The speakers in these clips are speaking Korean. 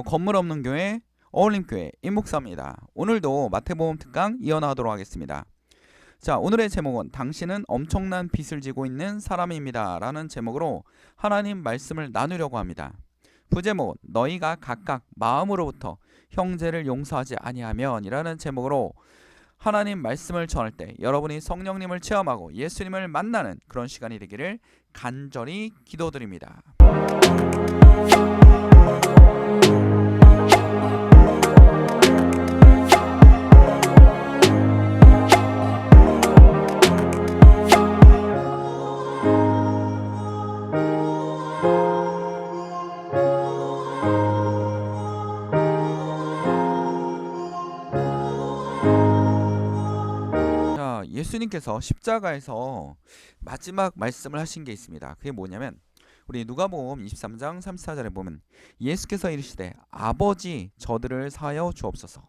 건물 없는 교회 어울림교회 임목사입니다. 오늘도 마태복음 특강 이어나가도록 하겠습니다. 자, 오늘의 제목은 당신은 엄청난 빚을 지고 있는 사람입니다 라는 제목으로 하나님 말씀을 나누려고 합니다. 부제목은 너희가 각각 마음으로부터 형제를 용서하지 아니하면 이라는 제목으로 하나님 말씀을 전할 때 여러분이 성령님을 체험하고 예수님을 만나는 그런 시간이 되기를 간절히 기도드립니다. 예수님께서 십자가에서 마지막 말씀을 하신 게 있습니다. 그게 뭐냐면 우리 누가복음 23장 34절에 보면 예수께서 이르시되 아버지 저들을 사하여 주옵소서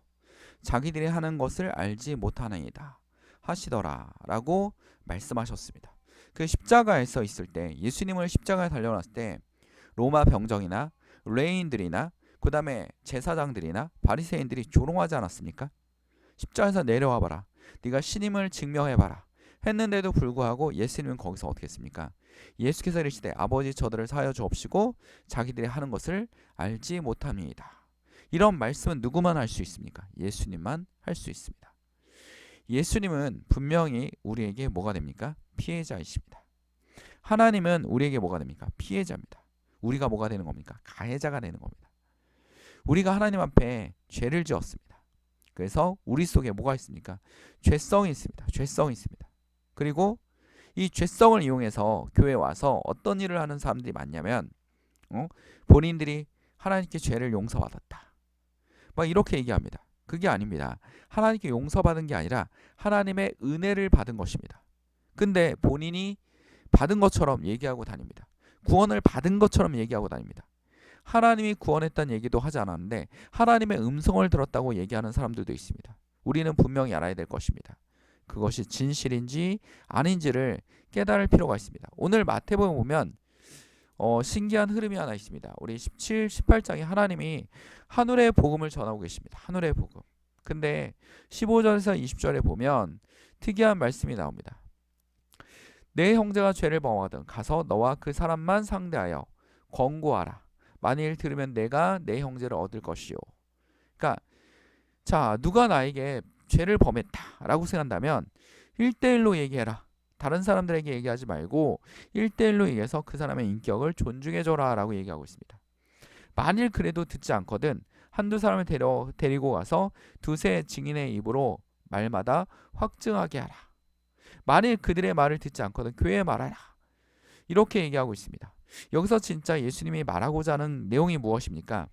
자기들이 하는 것을 알지 못하나이다 하시더라 라고 말씀하셨습니다. 그 십자가에서 있을 때 예수님을 십자가에 달려놨을 때 로마 병정이나 레인들이나 그 다음에 제사장들이나 바리새인들이 조롱하지 않았습니까? 십자가에서 내려와 봐라. 네가 신임을 증명해봐라. 했는데도 불구하고 예수님은 거기서 어떻게 했습니까? 예수께서 이르시되 아버지 저들을 사하여 주옵시고 자기들이 하는 것을 알지 못함이이다. 이런 말씀은 누구만 할 수 있습니까? 예수님만 할 수 있습니다. 예수님은 분명히 우리에게 뭐가 됩니까? 피해자이십니다. 하나님은 우리에게 뭐가 됩니까? 피해자입니다. 우리가 뭐가 되는 겁니까? 가해자가 되는 겁니다. 우리가 하나님 앞에 죄를 지었습니다. 그래서 우리 속에 뭐가 있습니까? 죄성이 있습니다. 죄성이 있습니다. 그리고 이 죄성을 이용해서 교회에 와서 어떤 일을 하는 사람들이 많냐면 본인들이 하나님께 죄를 용서받았다. 막 이렇게 얘기합니다. 그게 아닙니다. 하나님께 용서받은 게 아니라 하나님의 은혜를 받은 것입니다. 근데 본인이 받은 것처럼 얘기하고 다닙니다. 구원을 받은 것처럼 얘기하고 다닙니다. 하나님이 구원했다는 얘기도 하지 않았는데 하나님의 음성을 들었다고 얘기하는 사람들도 있습니다. 우리는 분명히 알아야 될 것입니다. 그것이 진실인지 아닌지를 깨달을 필요가 있습니다. 오늘 마태복음 보면 신기한 흐름이 하나 있습니다. 우리 17, 18장에 하나님이 하늘의 복음을 전하고 계십니다. 하늘의 복음. 근데 15절에서 20절에 보면 특이한 말씀이 나옵니다. 내 형제가 죄를 범하거든 가서 너와 그 사람만 상대하여 권고하라. 만일 들으면 내가 내 형제를 얻을 것이요. 그러니까 자 누가 나에게 죄를 범했다라고 생각한다면 1대1로 얘기해라. 다른 사람들에게 얘기하지 말고 1대1로 얘기해서 그 사람의 인격을 존중해줘라 라고 얘기하고 있습니다. 만일 그래도 듣지 않거든 한두 사람을 데리고 가서 두세 증인의 입으로 말마다 확증하게 하라. 만일 그들의 말을 듣지 않거든 교회에 말하라. 이렇게 얘기하고 있습니다. 여기서 진짜 예수님이 말하고자 하는 내용이 무엇입니까?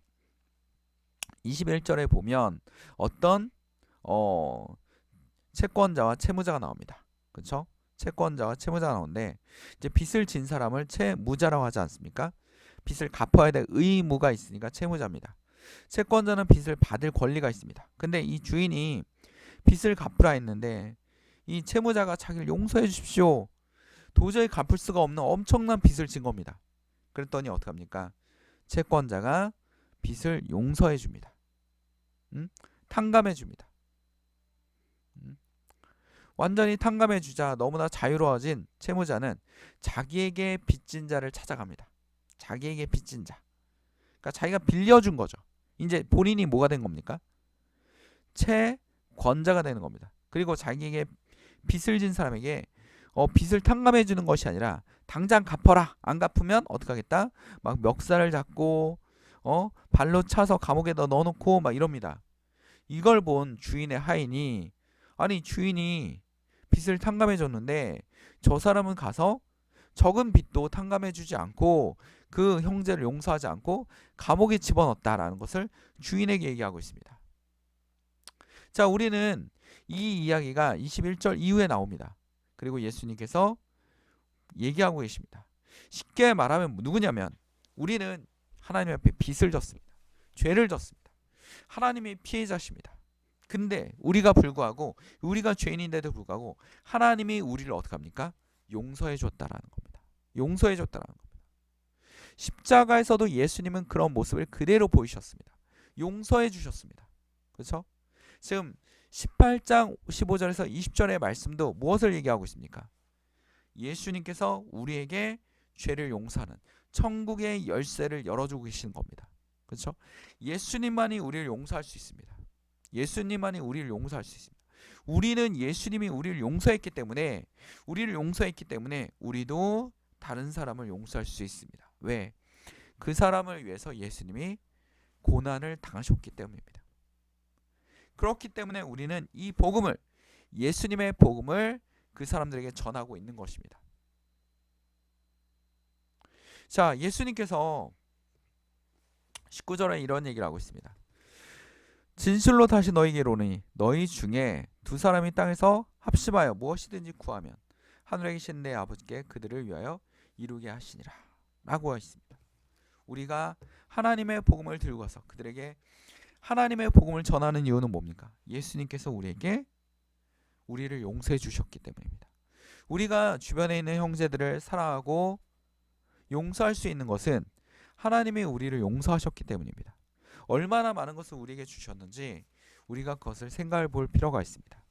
21절에 보면 어떤 채권자와 채무자가 나옵니다. 그렇죠? 채권자와 채무자가 나오는데 이제 빚을 진 사람을 채무자라고 하지 않습니까? 빚을 갚아야 될 의무가 있으니까 채무자입니다. 채권자는 빚을 받을 권리가 있습니다. 근데 이 주인이 빚을 갚으라 했는데 이 채무자가 자기를 용서해 주십시오. 도저히 갚을 수가 없는 엄청난 빚을 진 겁니다. 그랬더니 어떡합니까? 채권자가 빚을 용서해 줍니다. 탕감해 줍니다. 완전히 탕감해 주자 너무나 자유로워진 채무자는 자기에게 빚진 자를 찾아갑니다. 자기에게 빚진 자. 그러니까 자기가 빌려준 거죠. 이제 본인이 뭐가 된 겁니까? 채권자가 되는 겁니다. 그리고 자기에게 빚을 진 사람에게 빚을 탕감해 주는 것이 아니라 당장 갚아라. 안 갚으면 어떡하겠다? 막 멱살을 잡고 발로 차서 감옥에 넣어놓고 막 이럽니다. 이걸 본 주인의 하인이 아니 주인이 빚을 탕감해 줬는데 저 사람은 가서 적은 빚도 탕감해 주지 않고 그 형제를 용서하지 않고 감옥에 집어넣었다라는 것을 주인에게 얘기하고 있습니다. 자, 우리는 이 이야기가 21절 이후에 나옵니다. 그리고 예수님께서 얘기하고 계십니다. 쉽게 말하면 누구냐면 우리는 하나님 앞에 빚을 졌습니다. 죄를 졌습니다. 하나님이 피해자십니다. 근데 우리가 죄인인데도 불구하고 하나님이 우리를 어떻게 합니까? 용서해 줬다라는 겁니다. 용서해 줬다라는 겁니다. 십자가에서도 예수님은 그런 모습을 그대로 보이셨습니다. 용서해 주셨습니다. 그렇죠? 지금 18장 15절에서 20절의 말씀도 무엇을 얘기하고 있습니까? 예수님께서 우리에게 죄를 용서하는 천국의 열쇠를 열어주고 계시는 겁니다. 그렇죠? 예수님만이 우리를 용서할 수 있습니다. 예수님만이 우리를 용서할 수 있습니다. 우리는 예수님이 우리를 용서했기 때문에 우리도 다른 사람을 용서할 수 있습니다. 왜? 그 사람을 위해서 예수님이 고난을 당하셨기 때문입니다. 그렇기 때문에 우리는 이 복음을, 예수님의 복음을 그 사람들에게 전하고 있는 것입니다. 자, 예수님께서 19절에 이런 얘기를 하고 있습니다. 진실로 다시 너희에게 이르노니 너희 중에 두 사람이 땅에서 합심하여 무엇이든지 구하면 하늘에 계신 내 아버지께 그들을 위하여 이루게 하시니라 라고 하십니다. 우리가 하나님의 복음을 들고 가서 그들에게 하나님의 복음을 전하는 이유는 뭡니까? 예수님께서 우리를 용서해 주셨기 때문입니다. 우리가 주변에 있는 형제들을 사랑하고 용서할 수 있는 것은 하나님이 우리를 용서하셨기 때문입니다. 얼마나 많은 것을 우리에게 주셨는지 우리가 그것을 생각해 볼 필요가 있습니다.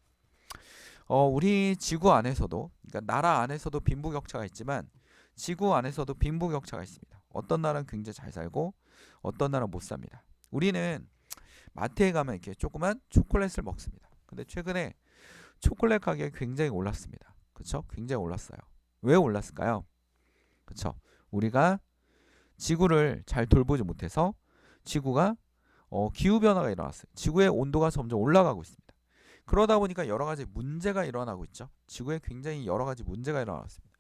우리 지구 안에서도, 그러니까 나라 안에서도 빈부격차가 있지만 지구 안에서도 빈부격차가 있습니다. 어떤 나라는 굉장히 잘 살고 어떤 나라는 못 삽니다. 우리는 마트에 가면 이렇게 조그만 초콜릿을 먹습니다. 근데 최근에 초콜릿 가격이 굉장히 올랐습니다. 그렇죠? 굉장히 올랐어요. 왜 올랐을까요? 그렇죠? 우리가 지구를 잘 돌보지 못해서 지구가 기후변화가 일어났어요. 지구의 온도가 점점 올라가고 있습니다. 그러다 보니까 여러 가지 문제가 일어나고 있죠. 지구에 굉장히 여러 가지 문제가 일어났습니다.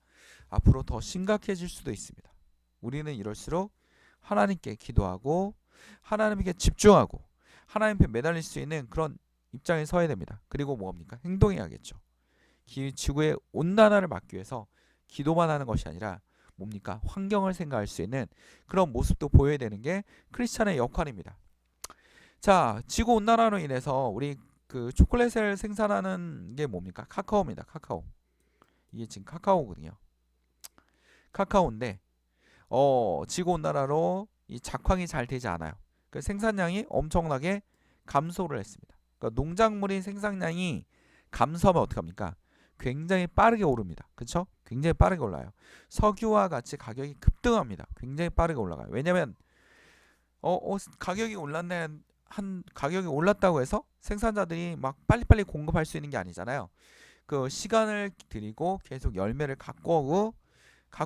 앞으로 더 심각해질 수도 있습니다. 우리는 이럴수록 하나님께 기도하고 하나님께 집중하고 하나님 앞에 매달릴 수 있는 그런 입장에 서야 됩니다. 그리고 뭡니까? 행동해야겠죠. 지구의 온난화를 막기 위해서 기도만 하는 것이 아니라 뭡니까? 환경을 생각할 수 있는 그런 모습도 보여야 되는 게 크리스찬의 역할입니다. 자, 지구 온난화로 인해서 우리 그 초콜릿을 생산하는 게 뭡니까? 카카오입니다. 카카오. 이게 지금 카카오거든요. 카카오인데 지구 온난화로 이 작황이 잘 되지 않아요. 그 생산량이 엄청나게 감소를 했습니다. 그러니까 농작물의 생산량이 감소하면 어떻게 합니까? 굉장히 빠르게 오릅니다. 그렇죠? 굉장히 빠르게 올라요. 석유와 같이 가격이 급등합니다. 굉장히 빠르게 올라가요. 왜냐면 가격이 가격이 올랐다고 해서 생산자들이 막 빨리빨리 공급할 수 있는 게 아니잖아요. 그 시간을 들이고 계속 열매를 갖고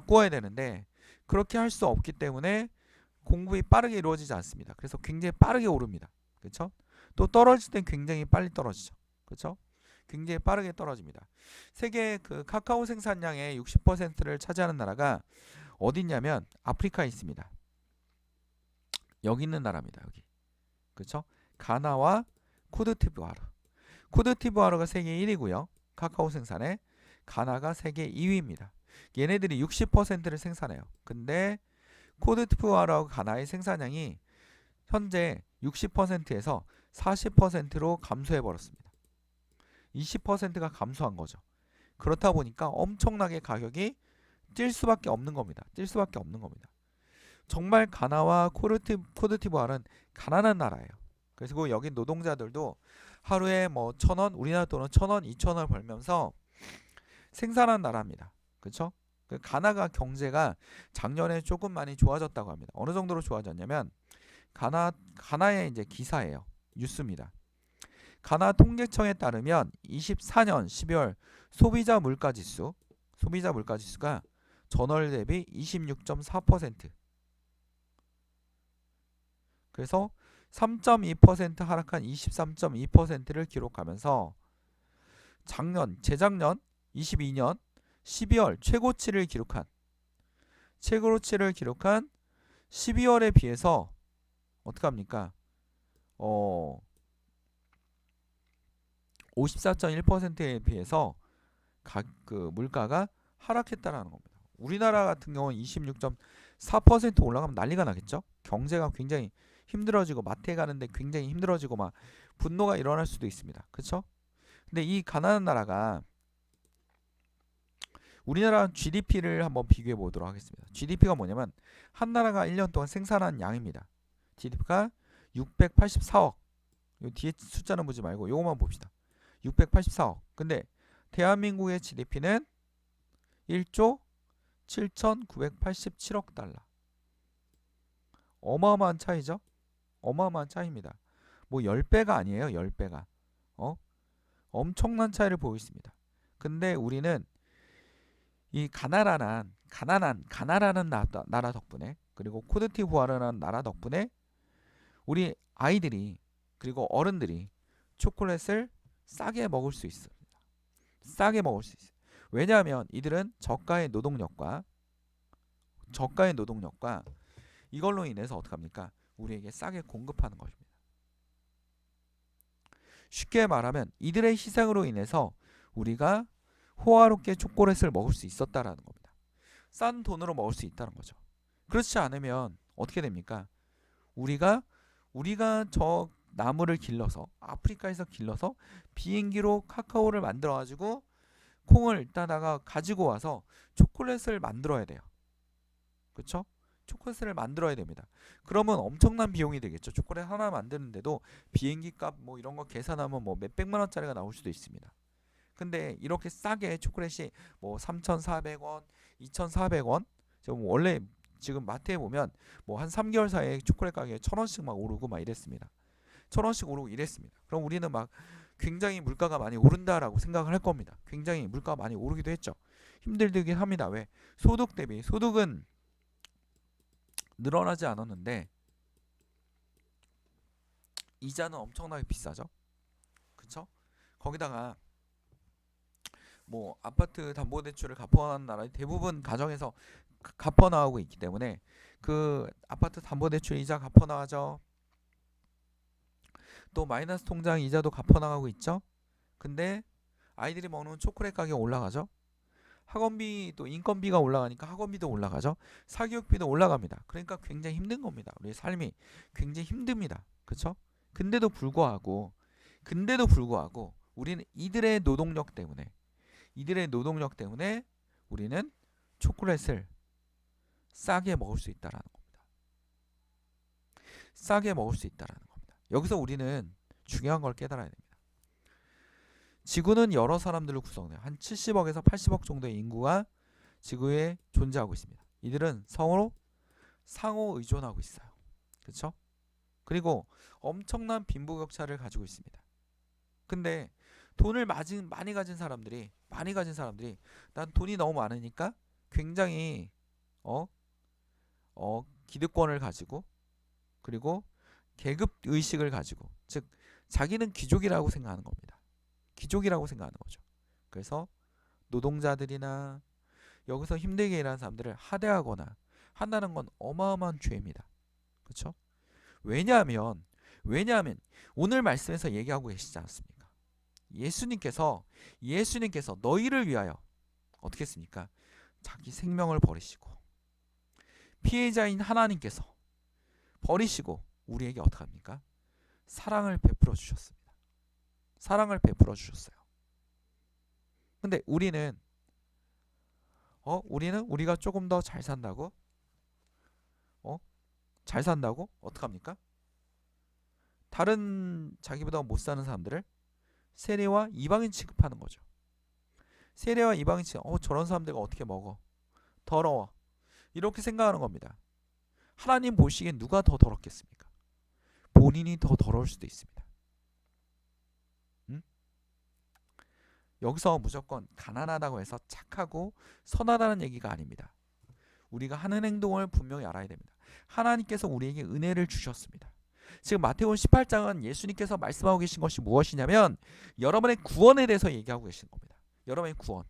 와야 되는데 그렇게 할 수 없기 때문에 공급이 빠르게 이루어지지 않습니다. 그래서 굉장히 빠르게 오릅니다. 그렇죠? 또 떨어질 땐 굉장히 빨리 떨어지죠. 그렇죠? 굉장히 빠르게 떨어집니다. 세계 그 카카오 생산량의 60%를 차지하는 나라가 어디 있냐면 아프리카에 있습니다. 여기 있는 나라입니다. 여기. 그렇죠? 가나와 코트디부아르. 코트디부아르가 세계 1위고요. 카카오 생산에 가나가 세계 2위입니다. 얘네들이 60%를 생산해요. 근데 코트디부아르와 가나의 생산량이 현재 60%에서 40%로 감소해 버렸습니다. 20%가 감소한 거죠. 그렇다 보니까 엄청나게 가격이 뛸 수밖에 없는 겁니다. 뛸 수밖에 없는 겁니다. 정말 가나와 코트디부아르는 가난한 나라예요. 그래서 여기 노동자들도 하루에 뭐 1,000원, 우리나라 돈은 1,000원, 2,000원 벌면서 생산한 나라입니다. 그렇죠? 그 가나가 경제가 작년에 조금 많이 좋아졌다고 합니다. 어느 정도로 좋아졌냐면 가나의 이제 기사예요. 뉴스입니다. 가나 통계청에 따르면 24년 12월 소비자 물가지수가 전월 대비 26.4%. 그래서 3.2% 하락한 23.2%를 기록하면서 재작년 22년 12월 최고치를 기록한 12월에 비해서 어떻게 합니까? 54.1%에 비해서 그 물가가 하락했다라는 겁니다. 우리나라 같은 경우는 26.4% 올라가면 난리가 나겠죠? 경제가 굉장히 힘들어지고 마트에 가는데 굉장히 힘들어지고 막 분노가 일어날 수도 있습니다. 그렇죠? 근데 이 가난한 나라가 우리나라 GDP를 한번 비교해 보도록 하겠습니다. GDP가 뭐냐면 한 나라가 1년 동안 생산한 양입니다. GDP가 684억. 요 뒤에 숫자는 보지 말고 요거만 봅시다. 684억. 근데 대한민국의 GDP는 1조 7,987억 달러. 어마어마한 차이죠? 어마어마한 차이입니다. 뭐 10배가 아니에요. 10배가. 엄청난 차이를 보이고 있습니다. 근데 우리는 이 가나라는 나라 덕분에, 그리고 코트디부아르라는 나라 덕분에 우리 아이들이 그리고 어른들이 초콜릿을 싸게 먹을 수 있습니다. 싸게 먹을 수 있어요. 왜냐하면 이들은 저가의 노동력과 이걸로 인해서 어떻게 합니까? 우리에게 싸게 공급하는 것입니다. 쉽게 말하면 이들의 희생으로 인해서 우리가 호화롭게 초콜릿을 먹을 수 있었다라는 겁니다. 싼 돈으로 먹을 수 있다는 거죠. 그렇지 않으면 어떻게 됩니까? 우리가 저 나무를 길러서, 아프리카에서 길러서 비행기로 카카오를 만들어 가지고 콩을 따다가 가지고 와서 초콜릿을 만들어야 돼요. 그렇죠? 초콜릿을 만들어야 됩니다. 그러면 엄청난 비용이 되겠죠. 초콜릿 하나 만드는데도 비행기 값 뭐 이런 거 계산하면 뭐 몇백만 원짜리가 나올 수도 있습니다. 근데 이렇게 싸게 초콜릿이 뭐 3,400원, 2,400원, 원래 지금 마트에 보면 뭐 한 3개월 사이에 초콜릿 가격이 1,000원씩 막 오르고 막 이랬습니다. 1,000원씩 오르고 이랬습니다. 그럼 우리는 막 굉장히 물가가 많이 오른다라고 생각을 할 겁니다. 굉장히 물가가 많이 오르기도 했죠. 힘들긴 합니다. 왜? 소득 대비, 소득은 늘어나지 않았는데 이자는 엄청나게 비싸죠. 그쵸? 거기다가 뭐 아파트 담보대출을 갚아나가는 나라 대부분 가정에서 갚아나가고 있기 때문에 그 아파트 담보대출 이자 갚아나가죠. 또 마이너스 통장 이자도 갚아나가고 있죠. 근데 아이들이 먹는 초콜릿 가격 올라가죠. 학원비 또 인건비가 올라가니까 학원비도 올라가죠. 사교육비도 올라갑니다. 그러니까 굉장히 힘든 겁니다. 우리 삶이 굉장히 힘듭니다. 그렇죠? 근데도 불구하고 우리는 이들의 노동력 때문에 우리는 초콜릿을 싸게 먹을 수 있다라는 겁니다. 싸게 먹을 수 있다라는 겁니다. 여기서 우리는 중요한 걸 깨달아야 됩니다. 지구는 여러 사람들로 구성돼요. 한 70억에서 80억 정도의 인구가 지구에 존재하고 있습니다. 이들은 서로 상호 의존하고 있어요. 그렇죠? 그리고 엄청난 빈부격차를 가지고 있습니다. 근데 돈을 많이 가진 사람들이 난 돈이 너무 많으니까 굉장히 기득권을 가지고, 그리고 계급 의식을 가지고, 즉 자기는 귀족이라고 생각하는 겁니다. 귀족이라고 생각하는 거죠. 그래서 노동자들이나 여기서 힘들게 일하는 사람들을 하대하거나 한다는 건 어마어마한 죄입니다. 그렇죠? 왜냐하면 오늘 말씀에서 얘기하고 계시지 않습니까? 예수님께서 너희를 위하여 어떻게 했습니까? 자기 생명을 버리시고, 피해자인 하나님께서 버리시고 우리에게 어떻게 합니까? 사랑을 베풀어 주셨습니다. 사랑을 베풀어 주셨어요. 근데 우리는 우리가 조금 더 잘 산다고 어떡합니까? 다른 자기보다 못 사는 사람들을 세리와 이방인 취급하는 거죠. 세리와 이방인 저런 사람들과 어떻게 먹어? 더러워. 이렇게 생각하는 겁니다. 하나님 보시기엔 누가 더 더럽겠습니까? 본인이 더 더러울 수도 있습니다. 여기서 무조건 가난하다고 해서 착하고 선하다는 얘기가 아닙니다. 우리가 하는 행동을 분명히 알아야 됩니다. 하나님께서 우리에게 은혜를 주셨습니다. 지금 마태복음 18장은 예수님께서 말씀하고 계신 것이 무엇이냐면 여러분의 구원에 대해서 얘기하고 계신 겁니다. 여러분의 구원,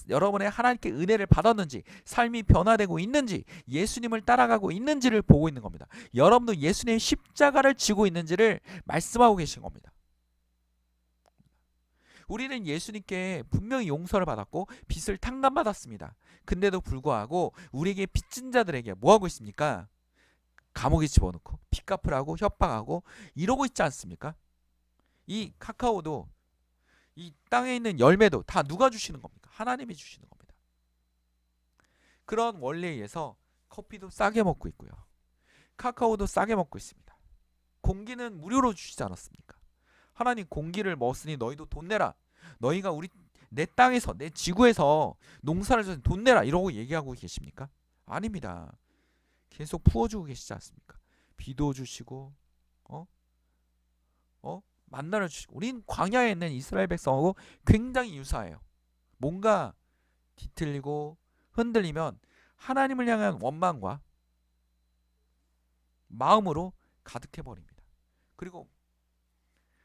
여러분의 하나님께 은혜를 받았는지, 삶이 변화되고 있는지, 예수님을 따라가고 있는지를 보고 있는 겁니다. 여러분도 예수님의 십자가를 지고 있는지를 말씀하고 계신 겁니다. 우리는 예수님께 분명히 용서를 받았고 빚을 탕감받았습니다. 근데도 불구하고 우리에게 빚진 자들에게 뭐하고 있습니까? 감옥에 집어넣고 빚 갚으라고 협박하고 이러고 있지 않습니까? 이 카카오도, 이 땅에 있는 열매도 다 누가 주시는 겁니까? 하나님이 주시는 겁니다. 그런 원리에 의해서 커피도 싸게 먹고 있고요, 카카오도 싸게 먹고 있습니다. 공기는 무료로 주시지 않았습니까? 하나님 공기를 먹었으니 너희도 돈 내라. 너희가 내 땅에서 내 지구에서 농사를 져서 돈 내라 이러고 얘기하고 계십니까? 아닙니다. 계속 부어주고 계시지 않습니까? 비도 주시고 어? 만나를 주시고. 우린 광야에 있는 이스라엘 백성하고 굉장히 유사해요. 뭔가 뒤틀리고 흔들리면 하나님을 향한 원망과 마음으로 가득해 버립니다. 그리고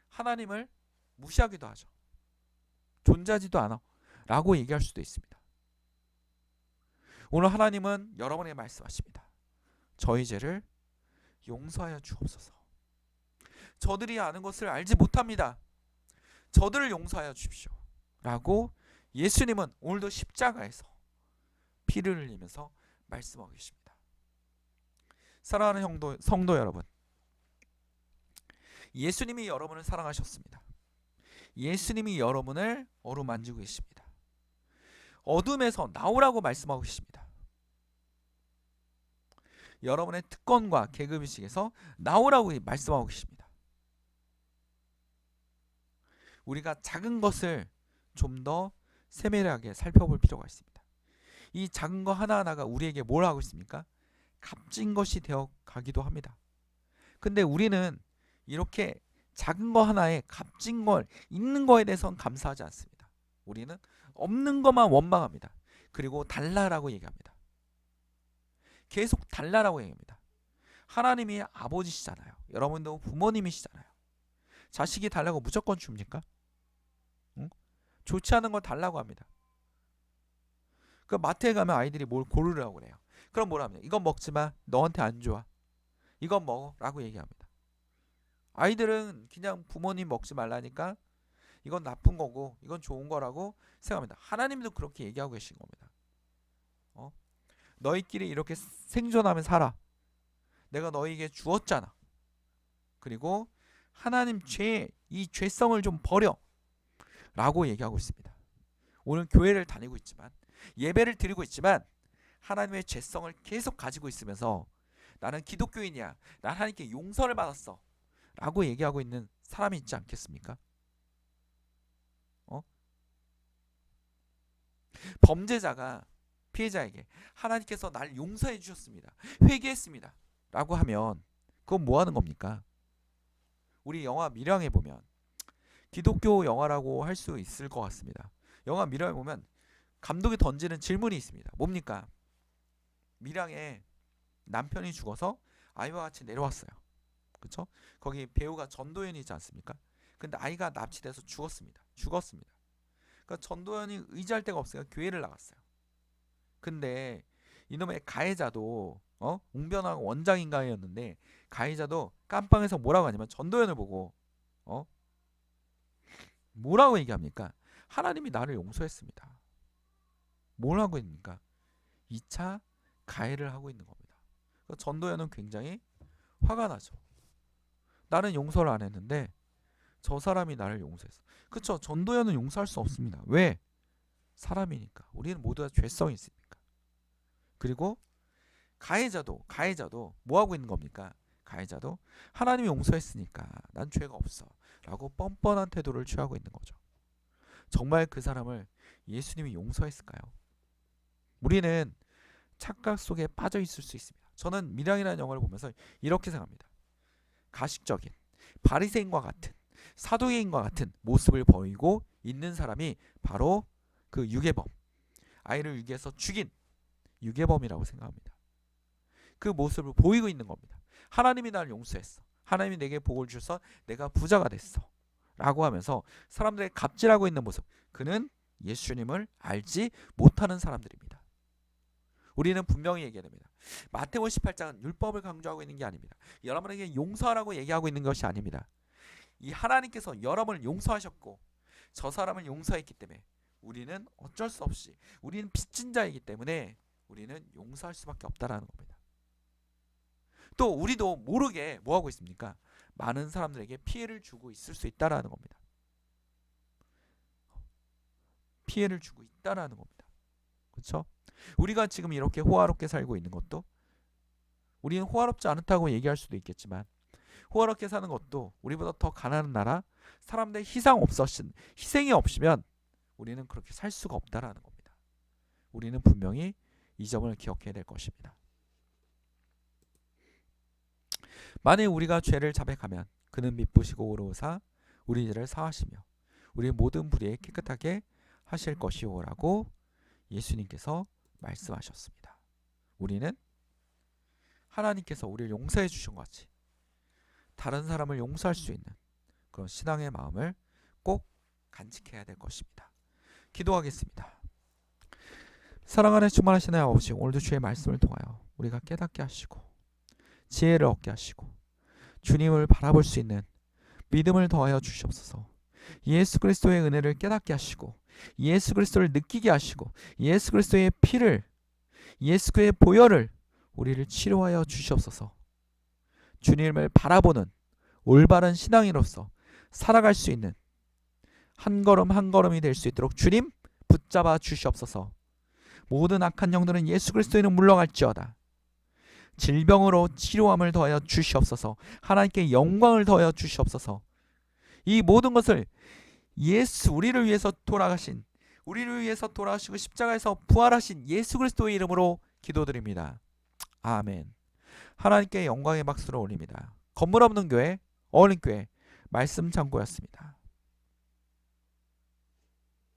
하나님을 무시하기도 하죠. 존재하지도 않아 라고 얘기할 수도 있습니다. 오늘 하나님은 여러분에게 말씀하십니다. 저희 죄를 용서하여 주옵소서. 저들이 아는 것을 알지 못합니다. 저들을 용서하여 주십시오 라고 예수님은 오늘도 십자가에서 피를 흘리면서 말씀하고 계십니다. 사랑하는 성도 여러분, 예수님이 여러분을 사랑하셨습니다. 예수님이 여러분을 어루만지고 계십니다. 어둠에서 나오라고 말씀하고 계십니다. 여러분의 특권과 계급의식에서 나오라고 말씀하고 계십니다. 우리가 작은 것을 좀 더 세밀하게 살펴볼 필요가 있습니다. 이 작은 거 하나하나가 우리에게 뭘 하고 있습니까? 값진 것이 되어 가기도 합니다. 근데 우리는 이렇게 작은 거 하나에 값진 걸 있는 거에 대해서는 감사하지 않습니다. 우리는 없는 것만 원망합니다. 그리고 달라라고 얘기합니다. 계속 달라라고 얘기합니다. 하나님이 아버지시잖아요. 여러분도 부모님이시잖아요. 자식이 달라고 무조건 줍니까? 응? 좋지 않은 걸 달라고 합니다. 그 마트에 가면 아이들이 뭘 고르라고 그래요. 그럼 뭐라 합니까? 이건 먹지 마. 너한테 안 좋아. 이건 먹어 라고 얘기합니다. 아이들은 그냥 부모님 먹지 말라니까 이건 나쁜 거고 이건 좋은 거라고 생각합니다. 하나님도 그렇게 얘기하고 계신 겁니다. 너희끼리 이렇게 생존하며 살아. 내가 너희에게 주었잖아. 그리고 하나님 이 죄성을 좀 버려 라고 얘기하고 있습니다. 오늘 교회를 다니고 있지만 예배를 드리고 있지만 하나님의 죄성을 계속 가지고 있으면서 나는 기독교인이야. 난 하나님께 용서를 받았어 라고 얘기하고 있는 사람이 있지 않겠습니까? 범죄자가 피해자에게 하나님께서 날 용서해 주셨습니다. 회개했습니다. 라고 하면 그건 뭐 하는 겁니까? 우리 영화 밀양에 보면 기독교 영화라고 할 수 있을 것 같습니다. 영화 밀양에 보면 감독이 던지는 질문이 있습니다. 뭡니까? 밀양에 남편이 죽어서 아이와 같이 내려왔어요. 그렇죠? 거기 배우가 전도연이지 않습니까? 근데 아이가 납치돼서 죽었습니다. 그러니까 전도연이 의지할 데가 없으니까 교회를 나갔어요. 근데 이놈의 가해자도 웅변하고 원장인가였는데 가해자도 깜빵에서 뭐라고 하냐면 전도연을 보고 뭐라고 얘기합니까? 하나님이 나를 용서했습니다. 뭘 하고 있습니까? 2차 가해를 하고 있는 겁니다. 전도연은 굉장히 화가 나죠. 나는 용서를 안 했는데 저 사람이 나를 용서했어. 그렇죠? 전도연은 용서할 수 없습니다. 왜? 사람이니까. 우리는 모두 다 죄성이 있으니까. 그리고 가해자도 뭐 하고 있는 겁니까? 가해자도 하나님이 용서했으니까 난 죄가 없어 라고 뻔뻔한 태도를 취하고 있는 거죠. 정말 그 사람을 예수님이 용서했을까요? 우리는 착각 속에 빠져 있을 수 있습니다. 저는 밀양이라는 영화를 보면서 이렇게 생각합니다. 가식적인 바리새인과 같은 사도개인과 같은 모습을 보이고 있는 사람이 바로 그 유괴범, 아이를 유괴해서 죽인 유괴범이라고 생각합니다. 그 모습을 보이고 있는 겁니다. 하나님이 나를 용서했어. 하나님이 내게 복을 주셔서 내가 부자가 됐어 라고 하면서 사람들의 갑질하고 있는 모습, 그는 예수님을 알지 못하는 사람들입니다. 우리는 분명히 얘기해야 됩니다. 마태복음 18장은 율법을 강조하고 있는 게 아닙니다. 여러분에게 용서하라고 얘기하고 있는 것이 아닙니다. 이 하나님께서 여러분을 용서하셨고 저 사람을 용서했기 때문에 우리는 어쩔 수 없이, 우리는 빚진 자이기 때문에 우리는 용서할 수밖에 없다라는 겁니다. 또 우리도 모르게 뭐 하고 있습니까? 많은 사람들에게 피해를 주고 있을 수 있다라는 겁니다. 피해를 주고 있다라는 겁니다. 그렇죠? 우리가 지금 이렇게 호화롭게 살고 있는 것도, 우리는 호화롭지 않다고 얘기할 수도 있겠지만 호화롭게 사는 것도 우리보다 더 가난한 나라, 사람들 희생이 없으면 우리는 그렇게 살 수가 없다라는 겁니다. 우리는 분명히 이 점을 기억해야 될 것입니다. 만일 우리가 죄를 자백하면 그는 미쁘시고 의로우사 우리 죄를 사하시며 우리 모든 불의에 깨끗하게 하실 것이오라고 예수님께서 말씀하셨습니다. 우리는 하나님께서 우리를 용서해 주신 것 같이 다른 사람을 용서할 수 있는 그런 신앙의 마음을 꼭 간직해야 될 것입니다. 기도하겠습니다. 사랑 안에 충만하신 아버지, 오늘도 주의 말씀을 통하여 우리가 깨닫게 하시고 지혜를 얻게 하시고 주님을 바라볼 수 있는 믿음을 더하여 주시옵소서. 예수 그리스도의 은혜를 깨닫게 하시고 예수 그리스도를 느끼게 하시고 예수 그리스도의 피를, 예수 그의 보혈을 우리를 치료하여 주시옵소서. 주님을 바라보는 올바른 신앙인으로서 살아갈 수 있는 한 걸음 한 걸음이 될 수 있도록 주님 붙잡아 주시옵소서. 모든 악한 영들은 예수 그리스도에는 물러갈지어다. 질병으로 치료함을 더하여 주시옵소서. 하나님께 영광을 더하여 주시옵소서. 이 모든 것을 우리를 위해서 돌아가시고 십자가에서 부활하신 예수 그리스도의 이름으로 기도드립니다. 아멘. 하나님께 영광의 박수를 올립니다. 건물 없는 교회, 어린교회 말씀 창고였습니다.